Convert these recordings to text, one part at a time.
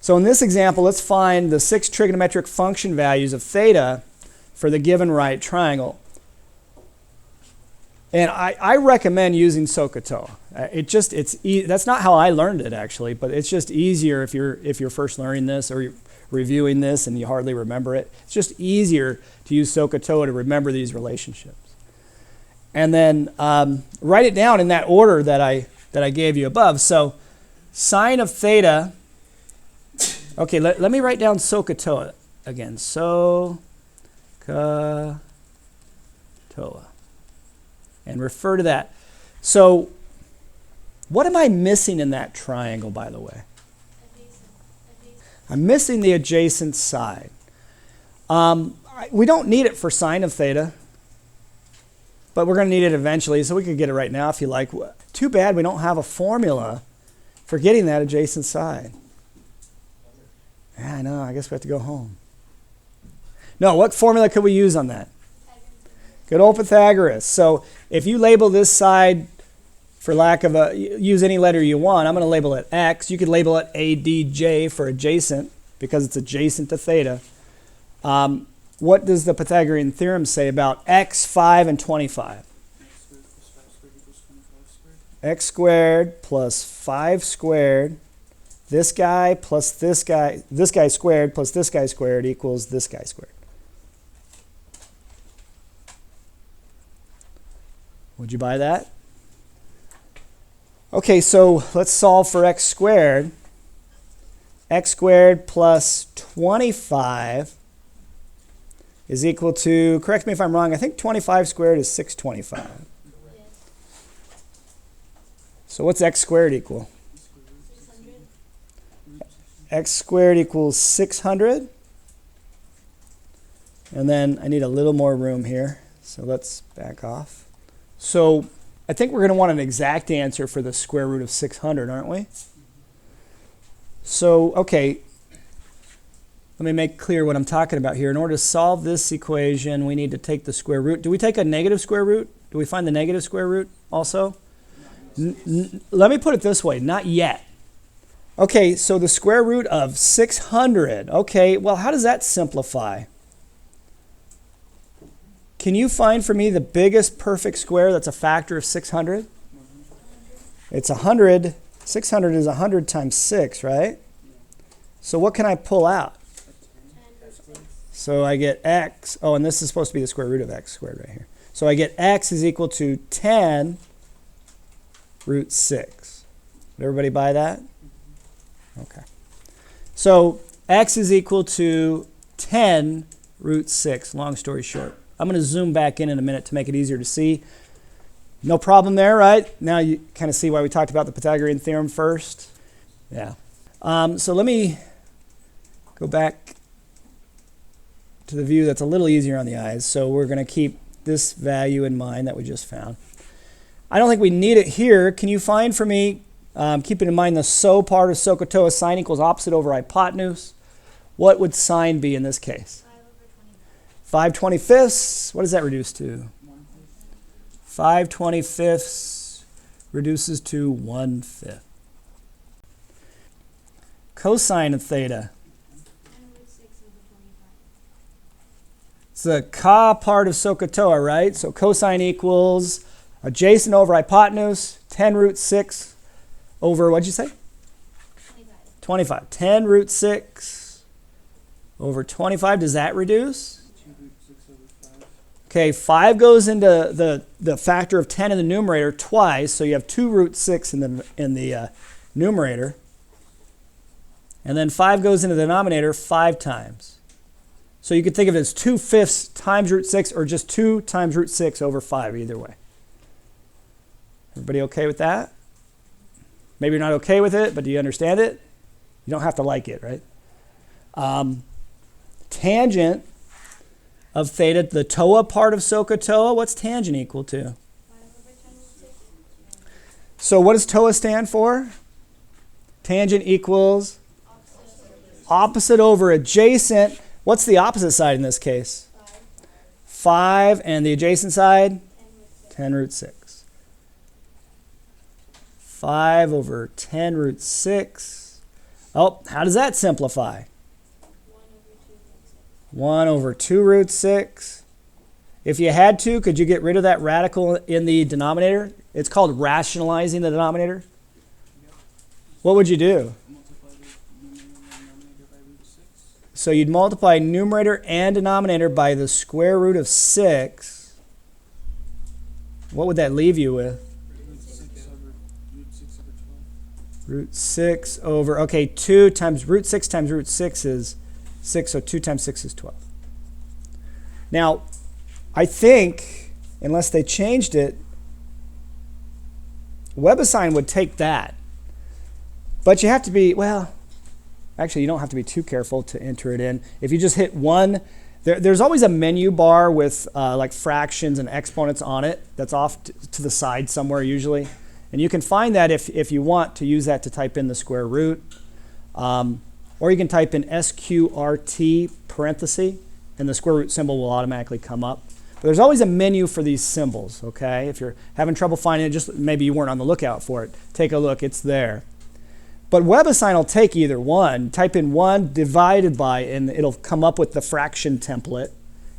So in this example, let's find the 6 trigonometric function values of theta for the given right triangle. And I recommend using SOHCAHTOA. That's not how I learned it actually, but it's just easier if you're first learning this or you're reviewing this and you hardly remember it. It's just easier to use SOHCAHTOA to remember these relationships. And then write it down in that order that I gave you above. So sine of theta. Okay, let me write down SOHCAHTOA again. SOHCAHTOA. And refer to that. So what am I missing in that triangle, by the way? I'm missing the adjacent side. We don't need it for sine of theta, but we're going to need it eventually, so we could get it right now if you like. Too bad we don't have a formula for getting that adjacent side. Yeah, I know. I guess we have to go home. No, what formula could we use on that? Good old Pythagoras. So if you label this side, for lack of use any letter you want, I'm going to label it x. You could label it ADJ for adjacent because it's adjacent to theta. What does the Pythagorean theorem say about x, 5, and 25? X squared plus 5 squared, this guy plus this guy squared plus this guy squared equals this guy squared. Would you buy that? Okay, so let's solve for x squared. X squared plus 25 is equal to, correct me if I'm wrong, I think 25 squared is 625. So what's x squared equal? 600. X squared equals 600. And then I need a little more room here, so let's back off. So I think we're going to want an exact answer for the square root of 600, aren't we? So, okay, let me make clear what I'm talking about here. In order to solve this equation, we need to take the square root. Do we take a negative square root? Do we find the negative square root also? Let me put it this way, not yet. Okay, so the square root of 600. Okay, well, how does that simplify? Can you find for me the biggest perfect square that's a factor of 600? It's 100. 600 is 100 times 6, right? So what can I pull out? So I get x. Oh, and this is supposed to be the square root of x squared right here. So I get x is equal to 10 root 6. Did everybody buy that? Okay. So x is equal to 10 root 6, long story short. I'm going to zoom back in a minute to make it easier to see. No problem there, right? Now you kind of see why we talked about the Pythagorean theorem first. Yeah. So let me go back to the view that's a little easier on the eyes. So we're going to keep this value in mind that we just found. I don't think we need it here. Can you find for me, keeping in mind the SO part of SOHCAHTOA, sine equals opposite over hypotenuse. What would sine be in this case? 5/25. What does that reduce to? 5/25 reduces to 1/5. Cosine of theta. It's the ka part of SOHCAHTOA, right? So cosine equals adjacent over hypotenuse, 10 root 6 over, what'd you say? 25. 10 root 6 over 25. Does that reduce? Okay, 5 goes into the factor of 10 in the numerator twice, so you have 2 root 6 in the numerator. And then 5 goes into the denominator 5 times. So you could think of it as 2/5 times root 6 or just 2 times root 6 over 5, either way. Everybody okay with that? Maybe you're not okay with it, but do you understand it? You don't have to like it, right? Tangent of theta, the TOA part of SOHCAHTOA, what's tangent equal to? So what does TOA stand for? Tangent equals opposite over adjacent. What's the opposite side in this case? 5, and the adjacent side? 10 root 6. 5 over 10 root 6. Oh, how does that simplify? 1 over 2 root 6. If you had to, could you get rid of that radical in the denominator? It's called rationalizing the denominator. What would you do? So you'd multiply numerator and denominator by the square root of 6. What would that leave you with? Root 6 over, okay, 2 times root 6 times root 6 is 6, so 2 times 6 is 12. Now, I think, unless they changed it, WebAssign would take that. But you have to be, well, actually, you don't have to be too careful to enter it in. If you just hit 1, there's always a menu bar with like fractions and exponents on it that's off to the side somewhere usually. And you can find that if you want to use that to type in the square root. Or you can type in SQRT parenthesis, and the square root symbol will automatically come up. But there's always a menu for these symbols, okay? If you're having trouble finding it, just maybe you weren't on the lookout for it, take a look, it's there. But WebAssign will take either one. Type in 1 divided by, and it'll come up with the fraction template.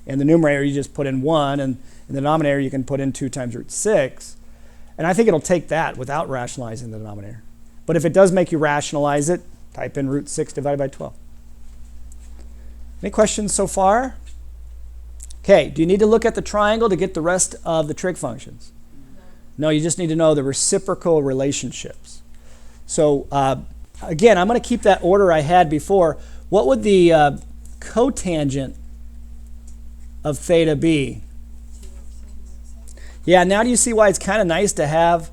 In the numerator, you just put in 1, and in the denominator, you can put in 2 times root 6. And I think it'll take that without rationalizing the denominator. But if it does make you rationalize it, type in root 6 divided by 12. Any questions so far? Okay, do you need to look at the triangle to get the rest of the trig functions? No, you just need to know the reciprocal relationships. So again, I'm going to keep that order I had before. What would the cotangent of theta be? Yeah, now do you see why it's kind of nice to have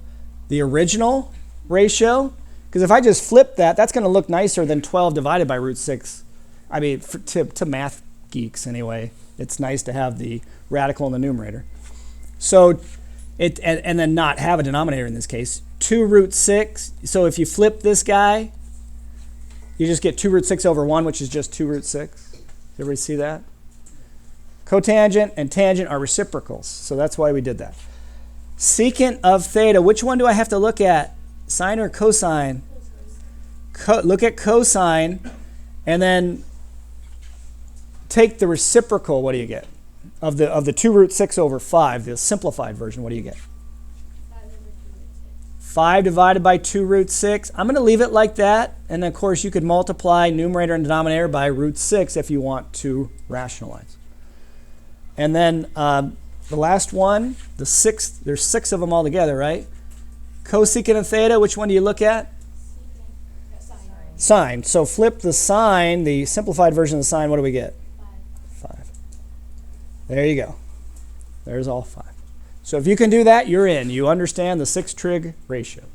the original ratio? Because if I just flip that, that's going to look nicer than 12 divided by root 6. I mean, to math geeks anyway, it's nice to have the radical in the numerator. So, and then not have a denominator in this case. 2 root 6. So if you flip this guy, you just get 2 root 6 over 1, which is just 2 root 6. Everybody see that? Cotangent and tangent are reciprocals, so that's why we did that. Secant of theta, which one do I have to look at? Sine or cosine? Look at cosine, and then take the reciprocal. What do you get? Of the 2 root 6 over 5, the simplified version, what do you get? 5 divided by 2 root 6. I'm going to leave it like that, and of course you could multiply numerator and denominator by root 6 if you want to rationalize. And then the last one, the 6th, there's 6 of them all together, right? Cosecant of theta, which one do you look at? Sine. So flip the sine, the simplified version of the sine, what do we get? 5. There you go. There's all 5. So if you can do that, you're in. You understand the 6 trig ratios.